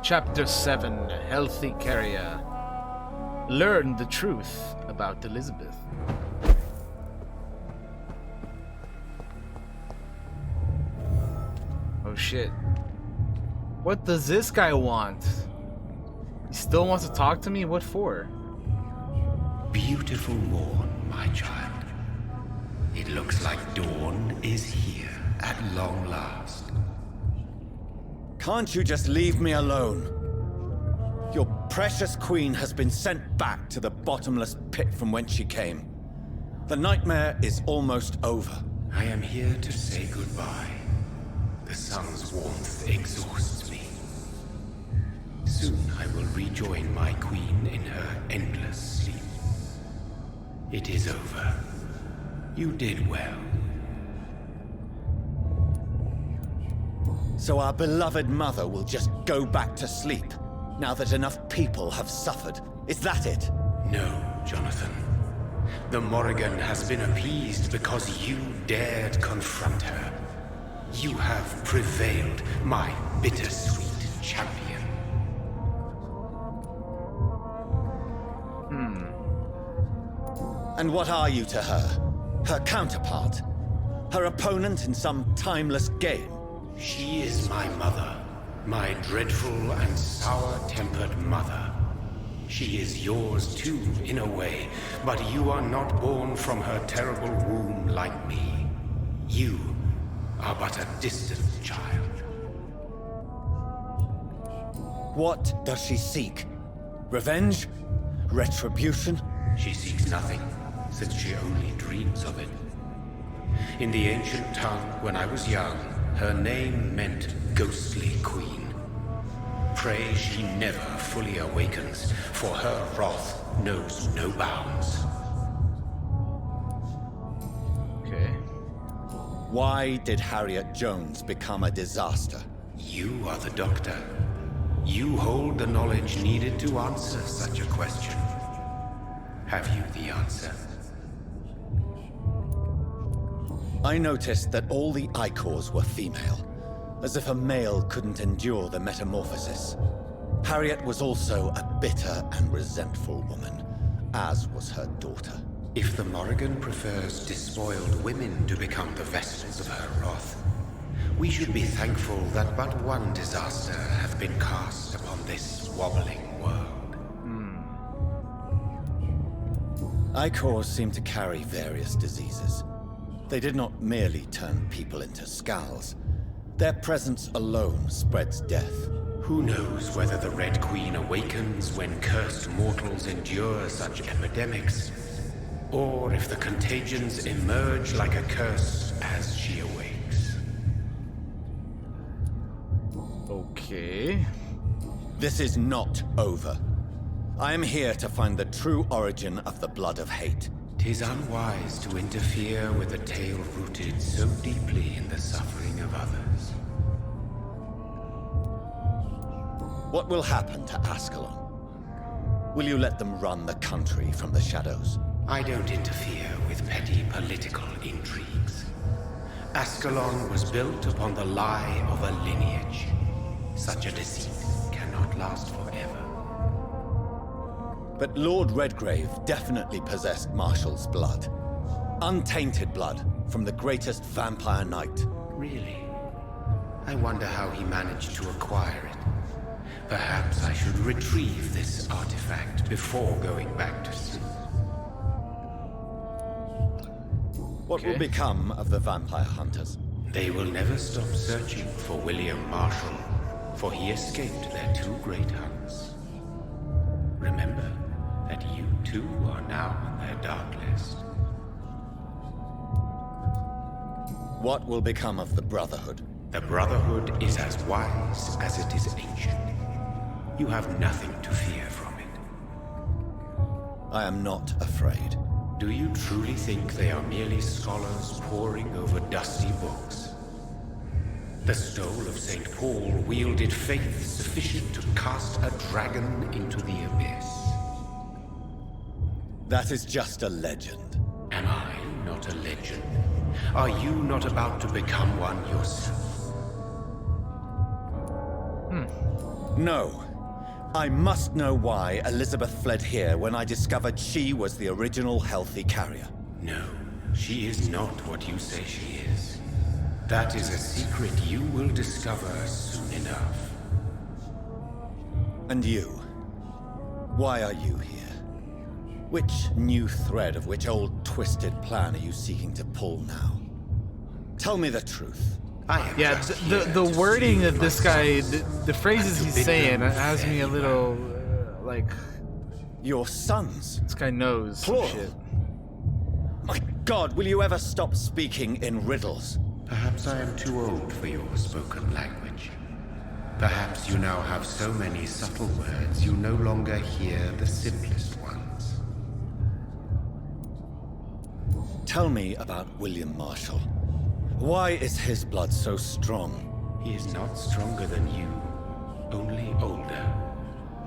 Chapter 7, Healthy Carrier. Learn the truth about Elizabeth. Oh shit. What does this guy want? He still wants to talk to me? What for? Beautiful morn, my child. It looks like dawn is here at long last. Can't you just leave me alone? Your precious queen has been sent back to the bottomless pit from whence she came. The nightmare is almost over. I am here to say goodbye. The sun's warmth exhausts me. Soon I will rejoin my queen in her endless sleep. It is over. You did well. So our beloved mother will just go back to sleep, now that enough people have suffered. Is that it? No, Jonathan. The Morrigan has been appeased because you dared confront her. You have prevailed, my bittersweet champion. And what are you to her? Her counterpart? Her opponent in some timeless game? She is my mother, my dreadful and sour-tempered mother. She is yours too, in a way, but you are not born from her terrible womb like me. You are but a distant child. What does she seek? Revenge? Retribution? She seeks nothing, since she only dreams of it. In the ancient tongue, when I was young, her name meant Ghostly Queen. Pray she never fully awakens, for her wrath knows no bounds. Okay. Why did Harriet Jones become a disaster? You are the doctor. You hold the knowledge needed to answer such a question. Have you the answer? I noticed that all the Icors were female, as if a male couldn't endure the metamorphosis. Harriet was also a bitter and resentful woman, as was her daughter. If the Morrigan prefers despoiled women to become the vessels of her wrath, we should be thankful that but one disaster hath been cast upon this wobbling world. Icors seem to carry various diseases. They did not merely turn people into skulls. Their presence alone spreads death. Who knows whether the Red Queen awakens when cursed mortals endure such epidemics, or if the contagions emerge like a curse as she awakes. Okay. This is not over. I am here to find the true origin of the blood of hate. 'Tis unwise to interfere with a tale rooted so deeply in the suffering of others. What will happen to Ascalon? Will you let them run the country from the shadows? I don't interfere with petty political intrigues. Ascalon was built upon the lie of a lineage. Such a deceit cannot last forever. But Lord Redgrave definitely possessed Marshall's blood. Untainted blood from the greatest vampire knight. Really? I wonder how he managed to acquire it. Perhaps I should retrieve this artifact before going back to sleep. What will become of the vampire hunters? They will never stop searching for William Marshall, for he escaped their two great hunts. Remember that you too are now on their dark list. What will become of the Brotherhood? The Brotherhood is as wise as it is ancient. You have nothing to fear from it. I am not afraid. Do you truly think they are merely scholars poring over dusty books? The stole of St. Paul wielded faith sufficient to cast a dragon into the abyss. That is just a legend. Am I not a legend? Are you not about to become one yourself? No. I must know why Elizabeth fled here when I discovered she was the original healthy carrier. No, she is not what you say she is. That is a secret you will discover soon enough. And you? Why are you here? Which new thread of which old twisted plan are you seeking to pull now? Tell me the truth. Yeah, the wording that this guy, the phrases he's saying, has me a little, like... Your sons? This guy knows some Plural. shit. My God, will you ever stop speaking in riddles? Perhaps I am too old for your spoken language. Perhaps you now have so many subtle words you no longer hear the simplest ones. Tell me about William Marshall. Why is his blood so strong? He is not stronger than you, only older.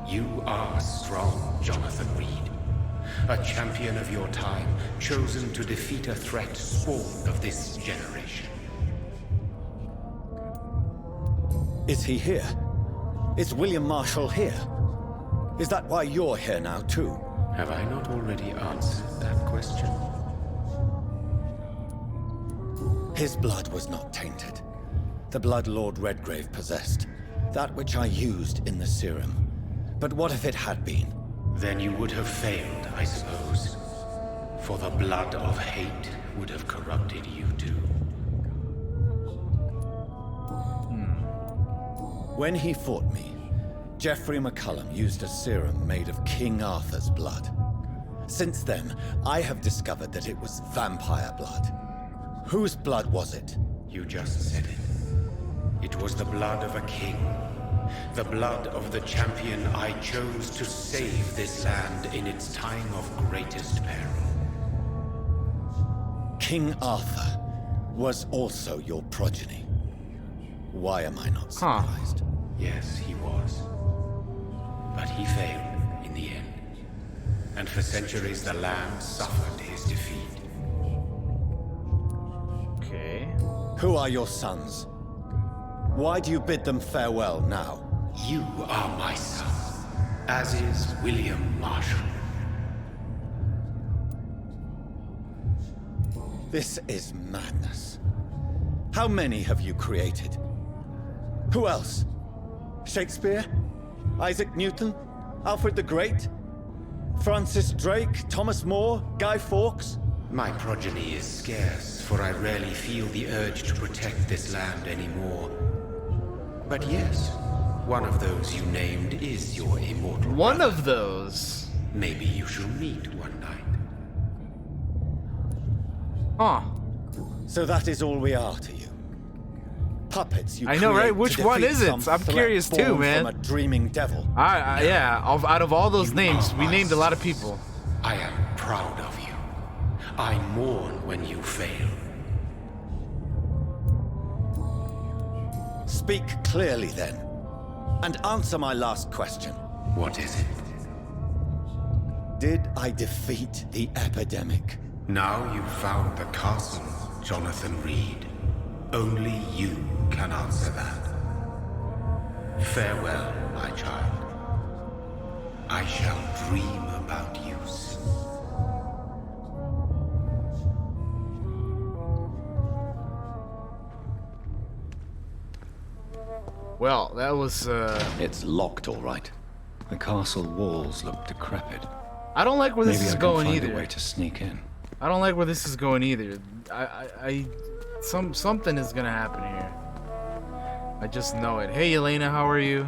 You are strong, Jonathan Reed. A champion of your time, chosen to defeat a threat spawned of this generation. Is he here? Is William Marshall here? Is that why you're here now, too? Have I not already answered that question? His blood was not tainted. The blood Lord Redgrave possessed. That which I used in the serum. But what if it had been? Then you would have failed, I suppose. For the blood of hate would have corrupted you too. When he fought me, Geoffrey McCullum used a serum made of King Arthur's blood. Since then, I have discovered that it was vampire blood. Whose blood was it? You just said it. It was the blood of a king. The blood of the champion I chose to save this land in its time of greatest peril. King Arthur was also your progeny. Why am I not surprised? Yes, he was. But he failed in the end. And for centuries the land suffered his defeat. Okay. Who are your sons? Why do you bid them farewell now? You are my son, as is William Marshall. This is madness. How many have you created? Who else? Shakespeare? Isaac Newton? Alfred the Great? Francis Drake? Thomas More? Guy Fawkes? My progeny is scarce, for I rarely feel the urge to protect this land anymore. But yes, one of those you named is your immortal One brother. of those. Maybe you shall meet one night. Huh. So that is all we are to you. Puppets you I know, right? create to Which one defeat is it? some I'm threat curious too, born man. From a dreaming devil. Yeah, out of all those You names, are we my named a lot of sons. people. I am proud of you. I mourn when you fail. Speak clearly then, and answer my last question. What is it? Did I defeat the epidemic? Now you've found the castle, Jonathan Reed. Only you can answer that. Farewell, my child. I shall dream about you soon. Well, that was, It's locked, all right. The castle walls look decrepit. I don't like where this Maybe is I can going find either. a way to sneak in. I don't like where this is going either. Something is gonna happen here. I just know it. Hey, Elena, how are you?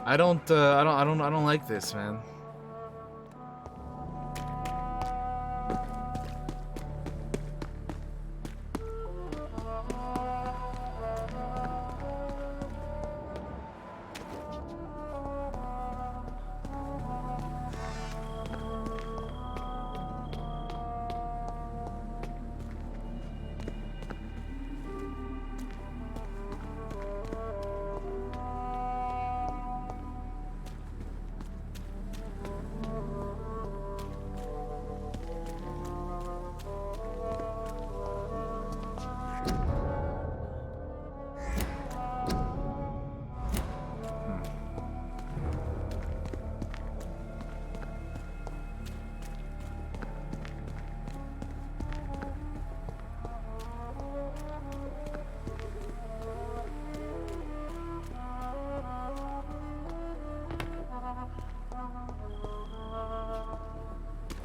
I don't like this, man.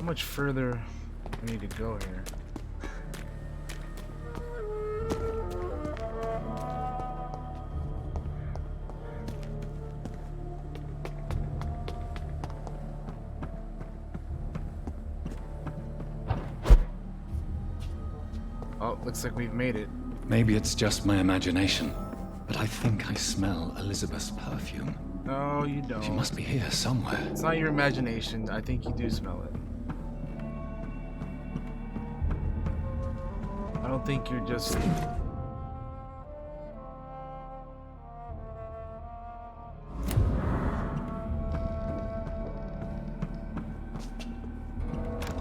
How much further I need to go here? Oh, looks like we've made it. Maybe it's just my imagination, but I think I smell Elizabeth's perfume. No, you don't. She must be here somewhere. It's not your imagination. I think you do smell it. I don't think you're just...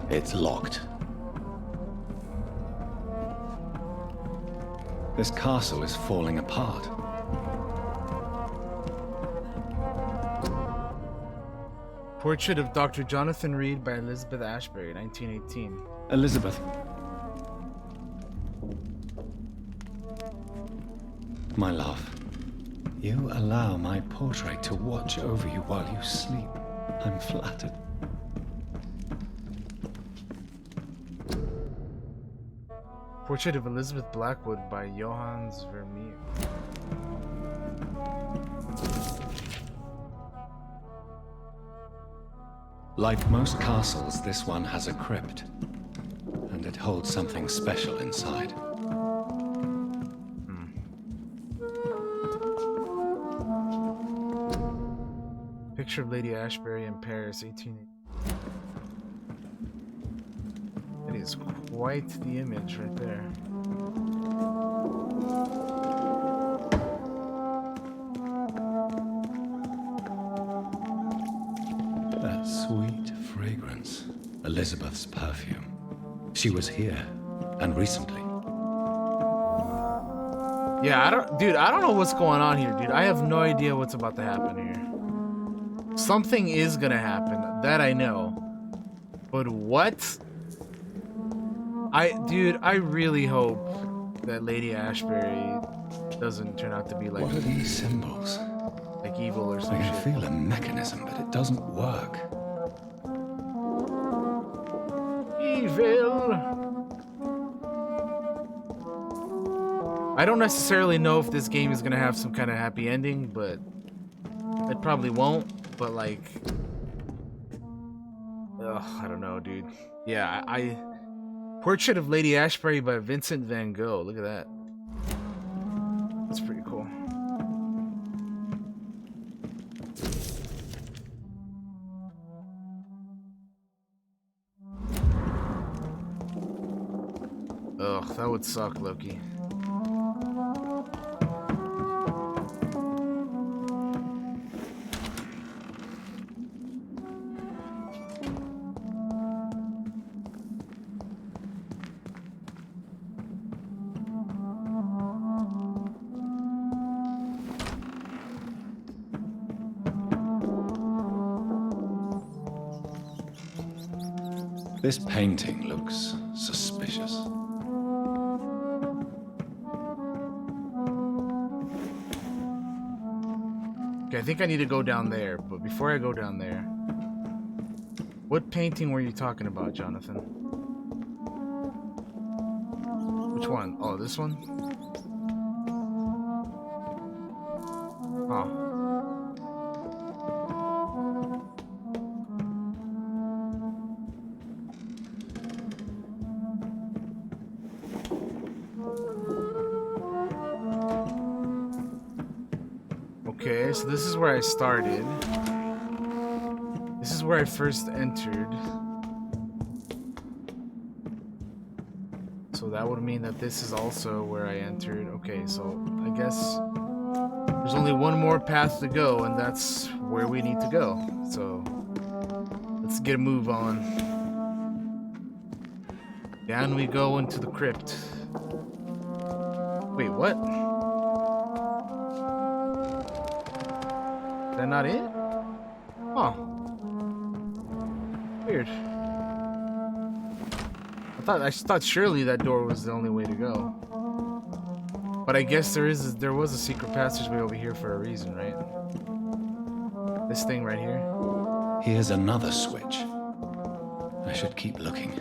It's locked. This castle is falling apart. Portrait of Dr. Jonathan Reed by Elizabeth Ashbury, 1918. Elizabeth. My love, you allow my portrait to watch over you while you sleep. I'm flattered. Portrait of Elizabeth Blackwood by Johannes Vermeer. Like most castles, this one has a crypt, and it holds something special inside. Picture of Lady Ashbury in Paris, 1880. It is quite the image right there. That sweet fragrance. Elizabeth's perfume. She was here, and recently. Yeah, I don't know what's going on here, dude. I have no idea what's about to happen here. Something is gonna happen, that I know. But what? Dude, I really hope that Lady Ashbury doesn't turn out to be like... What are these symbols? Like evil or I some can shit. feel a mechanism, but it doesn't work. Evil! I don't necessarily know if this game is gonna have some kind of happy ending, but it probably won't. But like, ugh, I don't know, dude. Yeah, Portrait of Lady Ashbury by Vincent van Gogh. Look at that. That's pretty cool. Ugh, that would suck, Loki. This painting looks suspicious. Okay, I think I need to go down there, but before I go down there, what painting were you talking about, Jonathan? Which one? Oh, this one? Oh. Okay, so this is where I started. This is where I first entered. So that would mean that this is also where I entered. Okay, so I guess there's only one more path to go, and that's where we need to go. So let's get a move on. Down we go into the crypt. Wait, what? Is that not it? Huh. Weird. I thought surely that door was the only way to go. But I guess there was a secret passageway over here for a reason, right? This thing right here. Here's another switch. I should keep looking.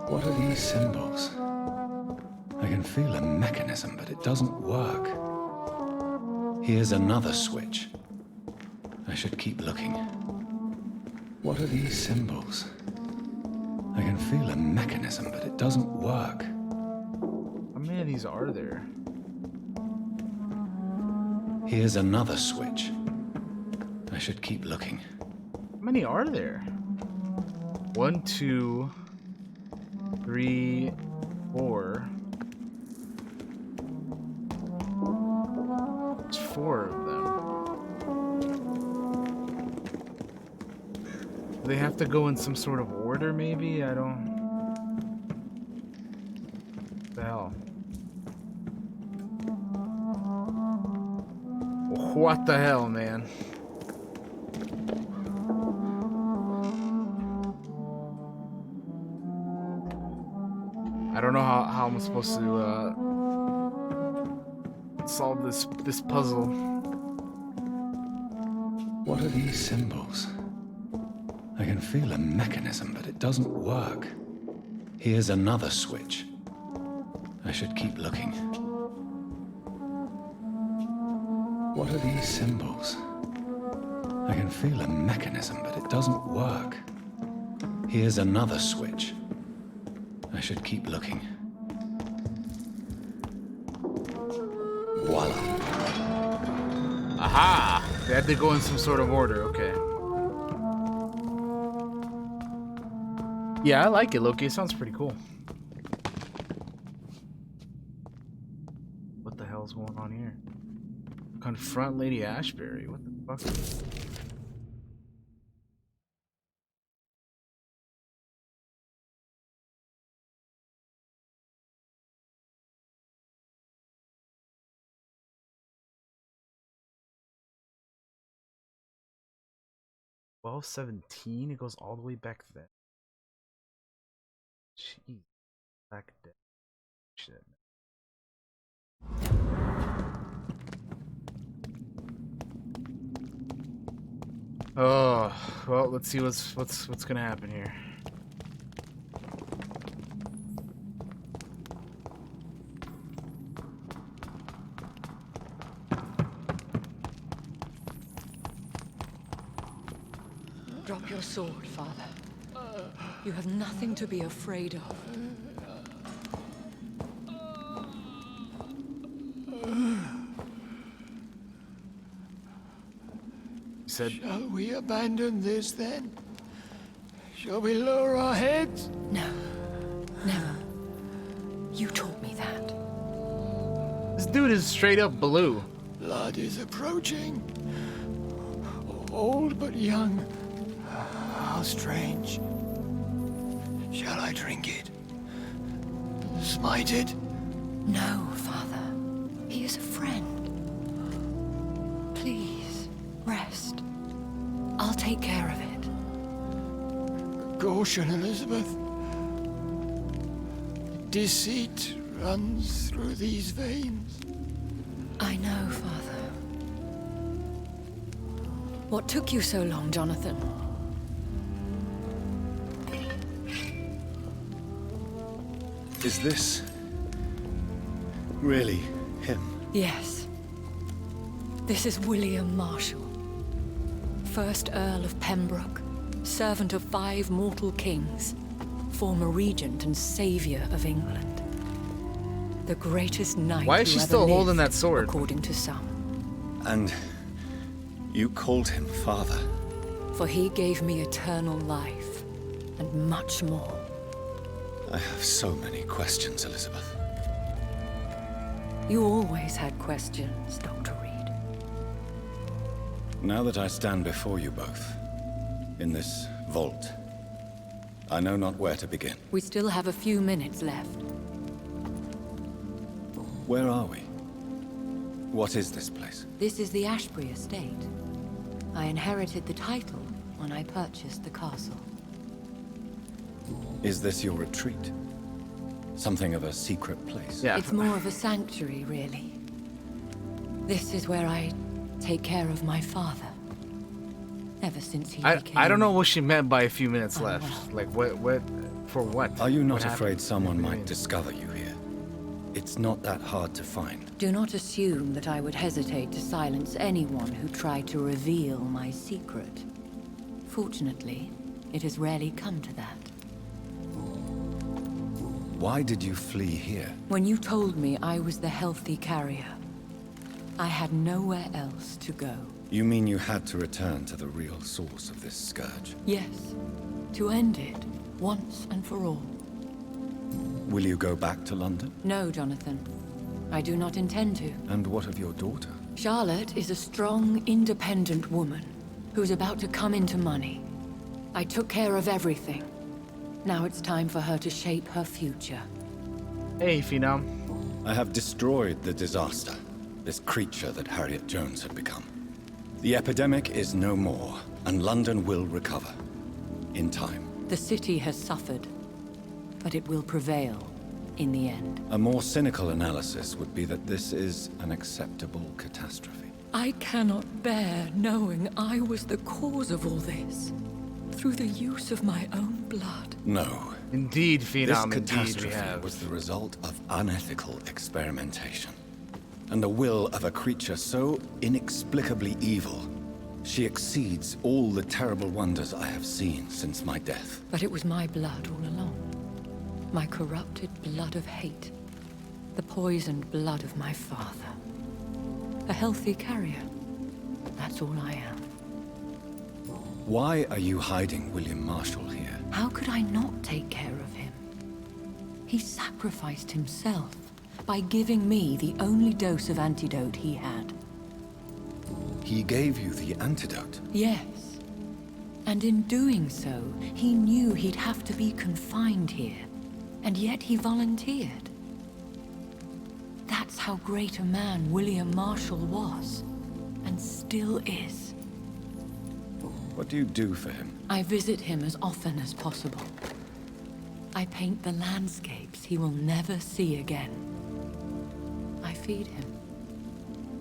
What are these symbols? I can feel a mechanism, but it doesn't work. Here's another switch. I should keep looking. What are these symbols? I can feel a mechanism, but it doesn't work. How many of these are there? Here's another switch. I should keep looking. How many are there? 1, 2, 3, 4. There's 4 of them. Do they have to go in some sort of order, maybe? I don't... What the hell? What the hell, man? I don't know how I'm supposed to solve this puzzle. What are these symbols? I can feel a mechanism, but it doesn't work. Here's another switch. I should keep looking. What are these symbols? I can feel a mechanism, but it doesn't work. Here's another switch. I should keep looking. Voila. Aha! They had to go in some sort of order, okay. Yeah, I like it, Loki. It sounds pretty cool. What the hell's going on here? Confront Lady Ashbury. What the fuck? 1217? It goes all the way back then. Jeez. Back then. Shit. Oh, well, let's see what's gonna happen here. Drop your sword, Father. You have nothing to be afraid of. Said, shall we abandon this then? Shall we lower our heads? No, never. You taught me that. this dude is straight up blue. Blood is approaching. Old but young. How strange. Shall I drink it? Smite it? No, Father. He is a friend. Please, rest. I'll take care of it. Caution, Elizabeth. Deceit runs through these veins. I know, Father. What took you so long, Jonathan? Is this really him? Yes. This is William Marshall, 1st Earl of Pembroke, servant of 5 mortal kings, former regent and savior of England. The greatest knight Why is she who ever still holding lived, that sword? according to some. And you called him father. For he gave me eternal life, and much more. I have so many questions, Elizabeth. You always had questions, Dr. Reed. Now that I stand before you both, in this vault, I know not where to begin. We still have a few minutes left. Where are we? What is this place? This is the Ashbury estate. I inherited the title when I purchased the castle. Is this your retreat? Something of a secret place? Yeah. It's more of a sanctuary, really. This is where I take care of my father. ever since he I became... don't know what she meant by a few minutes Oh, left. well. Like what for what? Are you What not happened? afraid someone What do you might mean? discover you here? It's not that hard to find. Do not assume that I would hesitate to silence anyone who tried to reveal my secret. Fortunately, it has rarely come to that. Why did you flee here? When you told me I was the healthy carrier, I had nowhere else to go. You mean you had to return to the real source of this scourge? Yes, to end it, once and for all. Will you go back to London? No, Jonathan. I do not intend to. And what of your daughter? Charlotte is a strong, independent woman who's about to come into money. I took care of everything. Now it's time for her to shape her future. Hey, Phenom. I have destroyed the disaster, this creature that Harriet Jones had become. The epidemic is no more, and London will recover. In time. The city has suffered, but it will prevail in the end. A more cynical analysis would be that this is an acceptable catastrophe. I cannot bear knowing I was the cause of all this, through the use of my own blood. No. Indeed, This Phenom, indeed we catastrophe have. was the result of unethical experimentation. And the will of a creature so inexplicably evil, she exceeds all the terrible wonders I have seen since my death. But it was my blood all along. My corrupted blood of hate. The poisoned blood of my father. A healthy carrier. That's all I am. Why are you hiding William Marshall here? How could I not take care of him? He sacrificed himself by giving me the only dose of antidote he had. He gave you the antidote. Yes. And in doing so, he knew he'd have to be confined here. And yet he volunteered. That's how great a man William Marshall was. And still is. What do you do for him? I visit him as often as possible. I paint the landscapes he will never see again. I feed him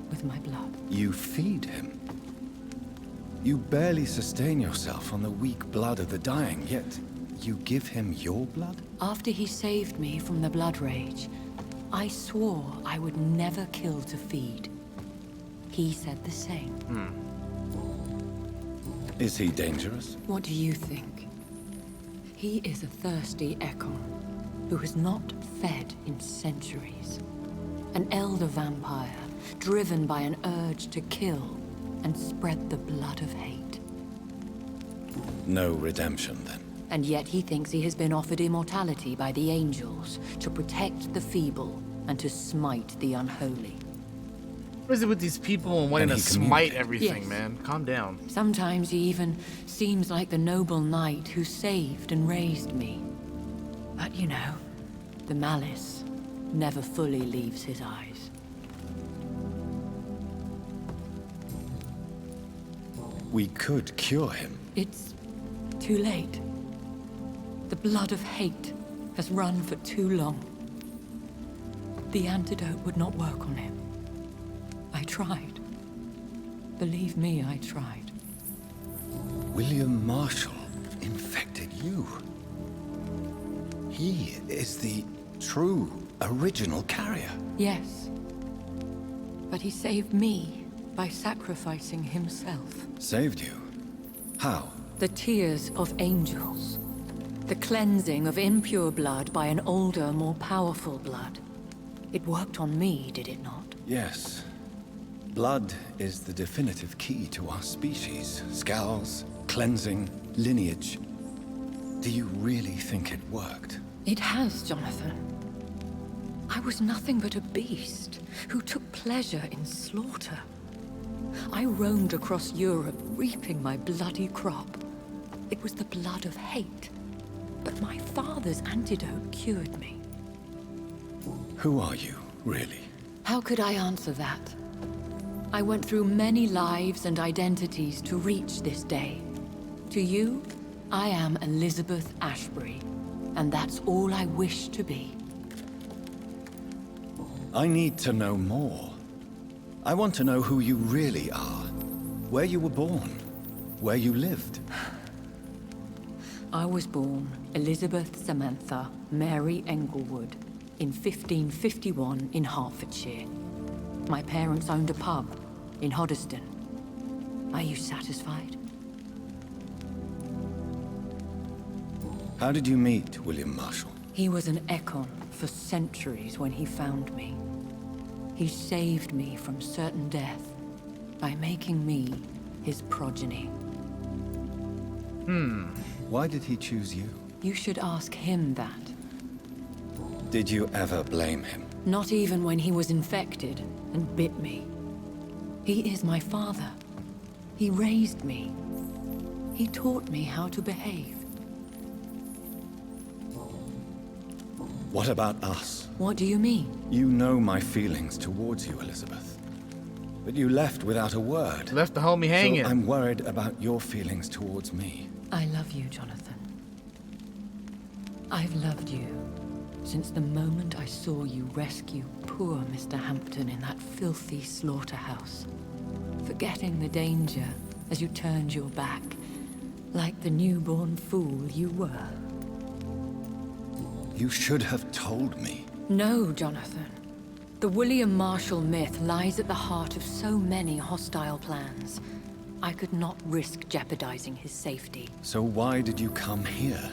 with my blood. You feed him? You barely sustain yourself on the weak blood of the dying, yet you give him your blood? After he saved me from the blood rage, I swore I would never kill to feed. He said the same. Is he dangerous? What do you think? He is a thirsty Ekon who has not fed in centuries. An elder vampire, driven by an urge to kill and spread the blood of hate. No redemption, then. And yet he thinks he has been offered immortality by the angels to protect the feeble and to smite the unholy. What is it with these people and wanting Can to he smite communicate? everything, Yes. man? Calm down. Sometimes he even seems like the noble knight who saved and raised me. But you know, the malice never fully leaves his eyes. We could cure him. It's too late. The blood of hate has run for too long. The antidote would not work on him. I tried. Believe me, I tried. William Marshall infected you. He is the true, original carrier. Yes. But he saved me by sacrificing himself. Saved you? How? The tears of angels. The cleansing of impure blood by an older, more powerful blood. It worked on me, did it not? Yes. Blood is the definitive key to our species. Scowls, cleansing, lineage. Do you really think it worked? It has, Jonathan. I was nothing but a beast who took pleasure in slaughter. I roamed across Europe, reaping my bloody crop. It was the blood of hate. But my father's antidote cured me. Who are you, really? How could I answer that? I went through many lives and identities to reach this day. To you, I am Elizabeth Ashbury, and that's all I wish to be. I need to know more. I want to know who you really are, where you were born, where you lived. I was born Elizabeth Samantha Mary Englewood in 1551 in Hertfordshire. My parents owned a pub in Hoddesdon. Are you satisfied? How did you meet William Marshall? He was an Econ for centuries when he found me. He saved me from certain death by making me his progeny. Why did he choose you? You should ask him that. Did you ever blame him? Not even when he was infected and bit me. He is my father. He raised me. He taught me how to behave. What about us? What do you mean? You know my feelings towards you, Elizabeth. But you left without a word. Left the homie hanging. So I'm worried about your feelings towards me. I love you, Jonathan. I've loved you since the moment I saw you rescue poor Mr. Hampton in that filthy slaughterhouse, forgetting the danger as you turned your back, like the newborn fool you were. You should have told me. No, Jonathan. The William Marshall myth lies at the heart of so many hostile plans. I could not risk jeopardizing his safety. So why did you come here?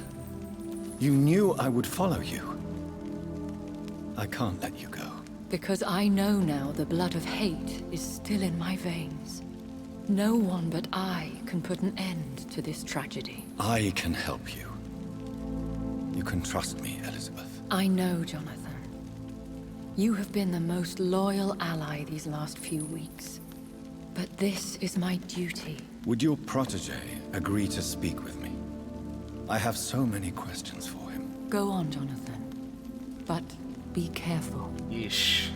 You knew I would follow you. I can't let you go. Because I know now the blood of hate is still in my veins. No one but I can put an end to this tragedy. I can help you. You can trust me, Elizabeth. I know, Jonathan. You have been the most loyal ally these last few weeks. But this is my duty. Would your protege agree to speak with me? I have so many questions for him. Go on, Jonathan. But be careful. Yeesh.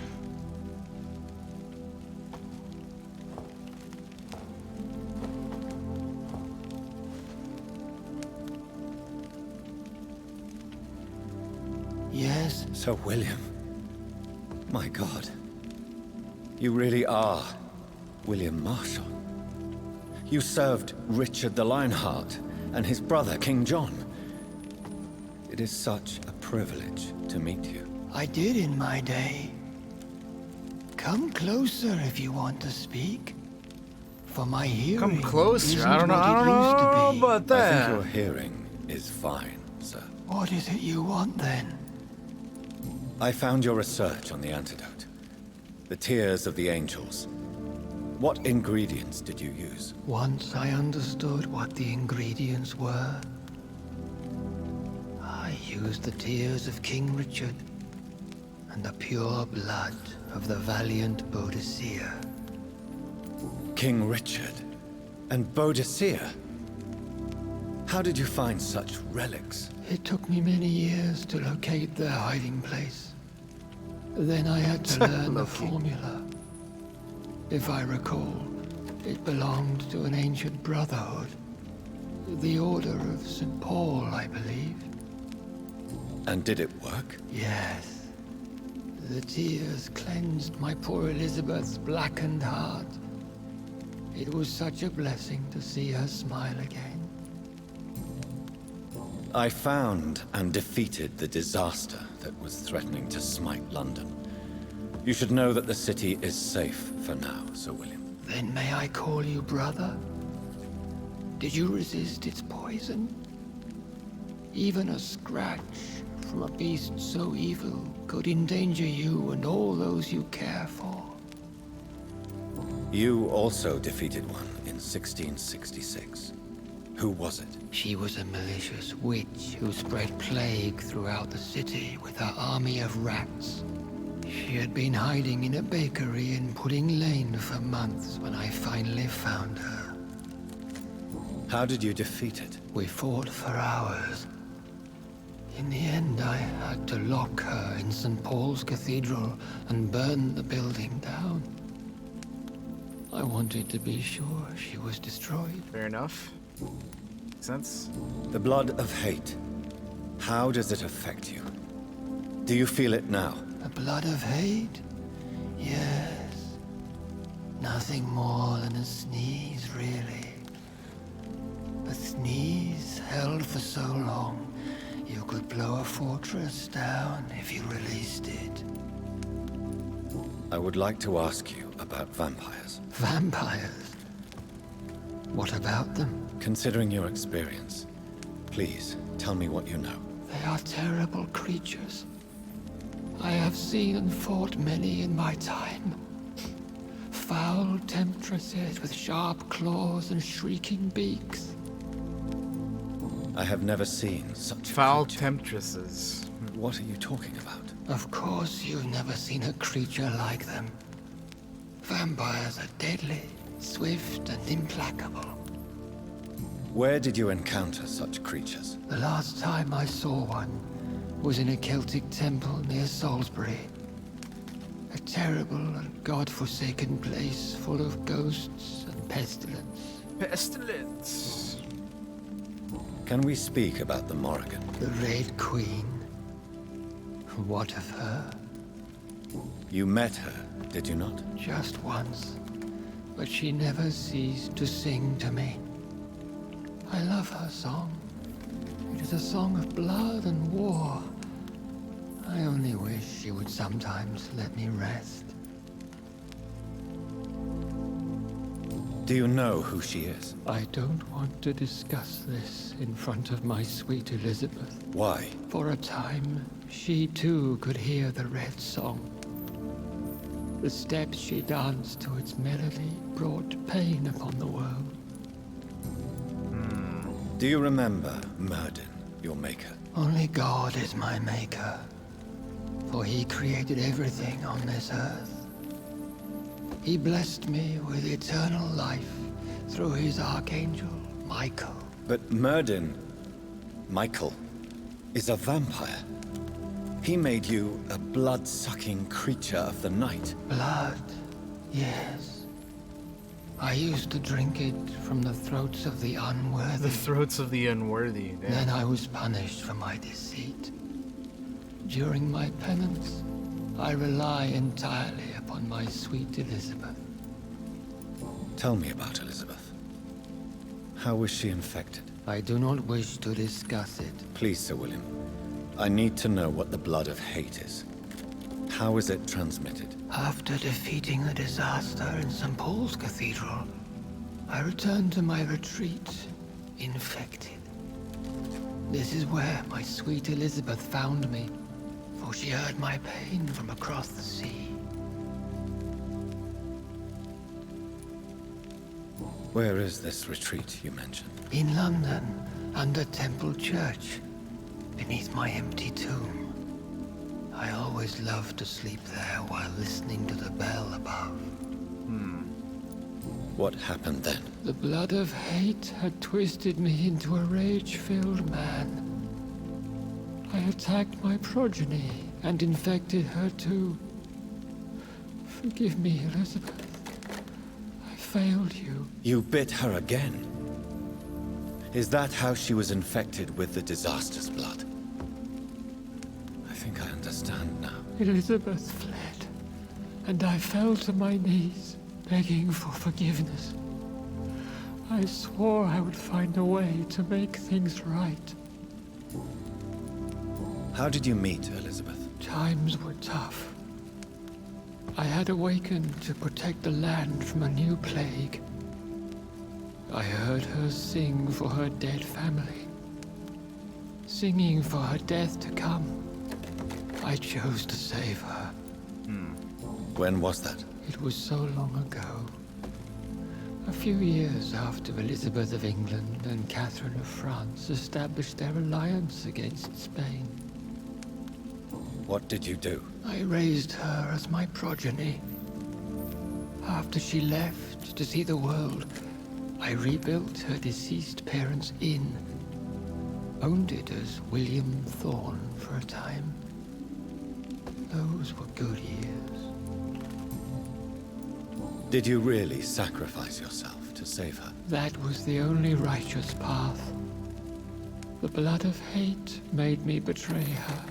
Yes? Sir William. My God. You really are William Marshall. You served Richard the Lionheart and his brother, King John. It is such a privilege to meet you. I did in my day. Come closer if you want to speak. For my hearing Come closer. isn't I don't know. what I don't it used to know be. about I think that. your hearing is fine, sir. What is it you want then? I found your research on the antidote. The tears of the angels. What ingredients did you use? Once I understood what the ingredients were, I used the tears of King Richard and the pure blood of the valiant Boadicea. King Richard and Boadicea? How did you find such relics? It took me many years to locate their hiding place. Then I had to learn the Loki. formula. If I recall, it belonged to an ancient brotherhood. The Order of St. Paul, I believe. And did it work? Yes. The tears cleansed my poor Elizabeth's blackened heart. It was such a blessing to see her smile again. I found and defeated the disaster that was threatening to smite London. You should know that the city is safe for now, Sir William. Then may I call you brother? Did you resist its poison? Even a scratch from a beast so evil could endanger you and all those you care for. You also defeated one in 1666. Who was it? She was a malicious witch who spread plague throughout the city with her army of rats. She had been hiding in a bakery in Pudding Lane for months when I finally found her. How did you defeat it? We fought for hours. In the end, I had to lock her in St. Paul's Cathedral and burn the building down. I wanted to be sure she was destroyed. Fair enough. Makes sense. The blood of hate. How does it affect you? Do you feel it now? The blood of hate? Yes. Nothing more than a sneeze, really. for so long, you could blow a fortress down if you released it. I would like to ask you about vampires. Vampires? What about them? Considering your experience, please tell me what you know. They are terrible creatures. I have seen and fought many in my time. Foul temptresses with sharp claws and shrieking beaks. I have never seen such a Foul creature. temptresses. What are you talking about? Of course you've never seen a creature like them. Vampires are deadly, swift and implacable. Where did you encounter such creatures? The last time I saw one was in a Celtic temple near Salisbury. A terrible and god-forsaken place full of ghosts and pestilence. Pestilence. Can we speak about the Morrigan? The Red Queen. What of her? You met her, did you not? Just once. But she never ceased to sing to me. I love her song. It is a song of blood and war. I only wish she would sometimes let me rest. Do you know who she is? I don't want to discuss this in front of my sweet Elizabeth. Why? For a time, she too could hear the red song. The steps she danced to its melody brought pain upon the world. Do you remember Myrddin, your maker? Only God is my maker, for he created everything on this earth. He blessed me with eternal life through his archangel, Michael. But Myrddin, Michael, is a vampire. He made you a blood-sucking creature of the night. Blood, yes. I used to drink it from the throats of the unworthy. The throats of the unworthy. Damn. Then I was punished for my deceit. During my penance, I rely entirely upon my sweet Elizabeth. Tell me about Elizabeth. How was she infected? I do not wish to discuss it. Please, Sir William. I need to know what the blood of hate is. How is it transmitted? After defeating the disaster in St. Paul's Cathedral, I returned to my retreat, infected. This is where my sweet Elizabeth found me, for she heard my pain from across the sea. Where is this retreat you mentioned? In London, under Temple Church, beneath my empty tomb. I always loved to sleep there while listening to the bell above. What happened then? The blood of hate had twisted me into a rage-filled man. I attacked my progeny and infected her too. Forgive me, Elizabeth. I failed you. You bit her again. Is that how she was infected with the disaster's blood? I think I understand now. Elizabeth fled, and I fell to my knees, begging for forgiveness. I swore I would find a way to make things right. How did you meet Elizabeth? Times were tough. I had awakened to protect the land from a new plague. I heard her sing for her dead family. Singing for her death to come. I chose to save her. When was that? It was so long ago. A few years after Elizabeth of England and Catherine of France established their alliance against Spain. What did you do? I raised her as my progeny. After she left to see the world, I rebuilt her deceased parents' inn. Owned it as William Thorne for a time. Those were good years. Did you really sacrifice yourself to save her? That was the only righteous path. The blood of hate made me betray her.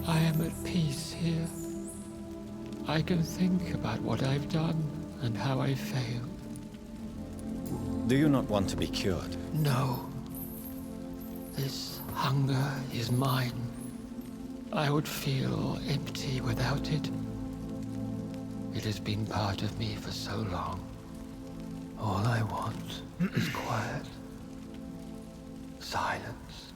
I am at peace here. I can think about what I've done and how I failed. Do you not want to be cured? No. This hunger is mine. I would feel empty without it. It has been part of me for so long. All I want is quiet. Silence.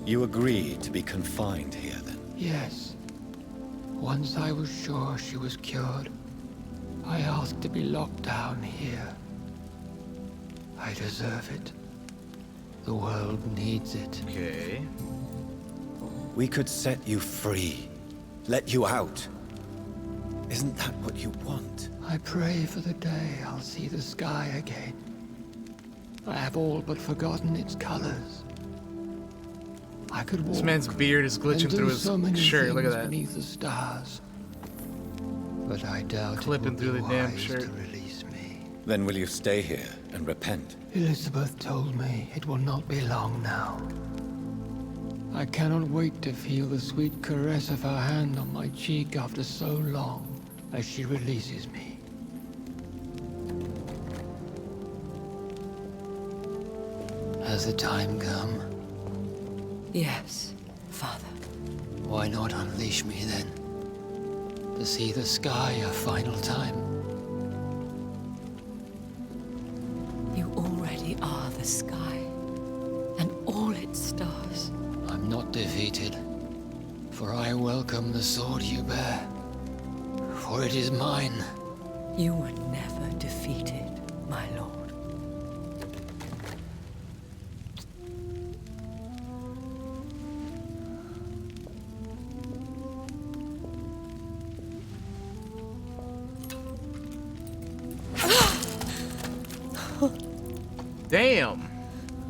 You agree to be confined here, then? Yes. Once I was sure she was cured, I asked to be locked down here. I deserve it. The world needs it. Okay. We could set you free. Let you out. Isn't that what you want? I pray for the day I'll see the sky again. I have all but forgotten its colors. I could walk. This man's beard is glitching and do through his so many shirt. Look at things that. beneath the stars. But I doubt Clipping it through would the be damn wise shirt. to release me. Then will you stay here and repent? Elizabeth told me it will not be long now. I cannot wait to feel the sweet caress of her hand on my cheek after so long as she releases me. Has the time come? Yes, Father. Why not unleash me then? To see the sky a final time. You already are the sky, and all its stars. I'm not defeated, for I welcome the sword you bear. For it is mine. You were never defeated, my lord. Damn.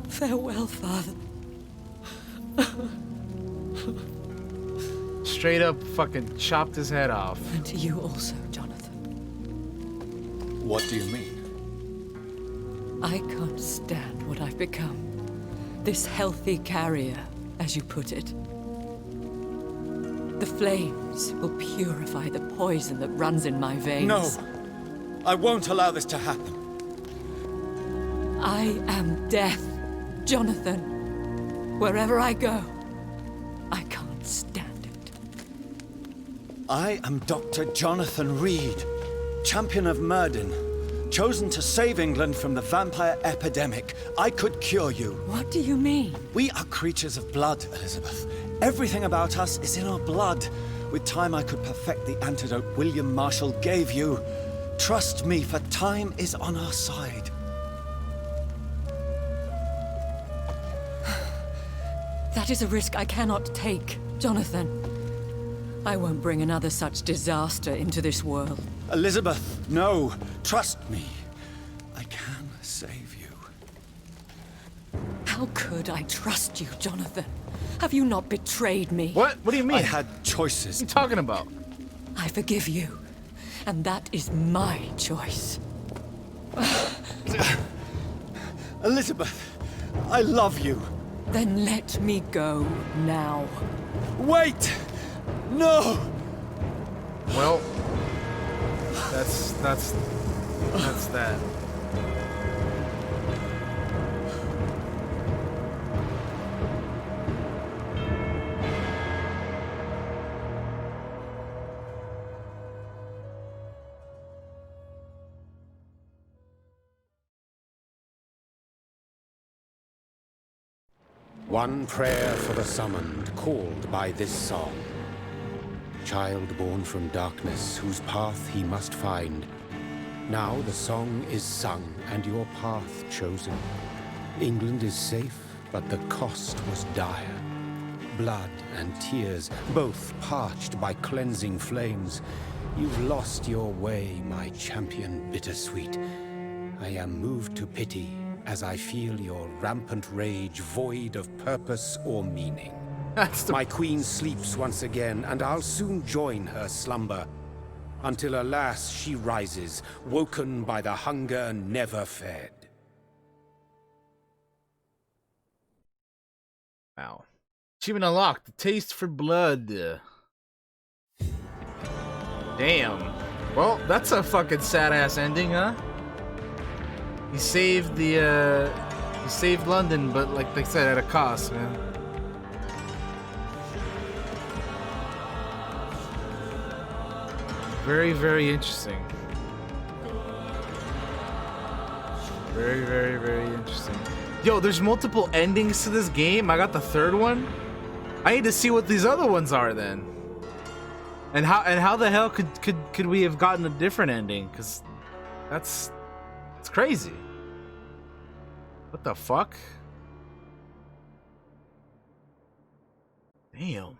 Farewell, Father. Straight up fucking chopped his head off. And to you also, Jonathan. What do you mean? I can't stand what I've become. This healthy carrier, as you put it. The flames will purify the poison that runs in my veins. No! I won't allow this to happen. I am death, Jonathan. Wherever I go, I can't stand it. I am Dr. Jonathan Reed, champion of Myrddin, chosen to save England from the vampire epidemic. I could cure you. What do you mean? We are creatures of blood, Elizabeth. Everything about us is in our blood. With time, I could perfect the antidote William Marshall gave you. Trust me, for time is on our side. That is a risk I cannot take, Jonathan. I won't bring another such disaster into this world. Elizabeth, no. Trust me. I can save you. How could I trust you, Jonathan? Have you not betrayed me? What? What do you mean? I had choices. What are you talking about? I forgive you, and that is my choice. Elizabeth, I love you. Then let me go now. Wait! No! Well, that's that. One prayer for the summoned, called by this song. Child born from darkness, whose path he must find. Now the song is sung, and your path chosen. England is safe, but the cost was dire. Blood and tears, both parched by cleansing flames. You've lost your way, my champion bittersweet. I am moved to pity, as I feel your rampant rage void of purpose or meaning. That's the My queen sleeps once again, and I'll soon join her slumber. Until alas, she rises, woken by the hunger never fed. wow. Achievement unlocked. The taste for blood. Damn. Well, that's a fucking sad ass ending, huh? He saved the You saved London, but like they said, at a cost, man. Very, very interesting. Very, very, very interesting. Yo, there's multiple endings to this game. I got the third one. I need to see what these other ones are then. And how the hell could we have gotten a different ending? Cause it's crazy. What the fuck? Damn.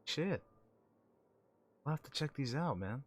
Shit. I'll have to check these out, man.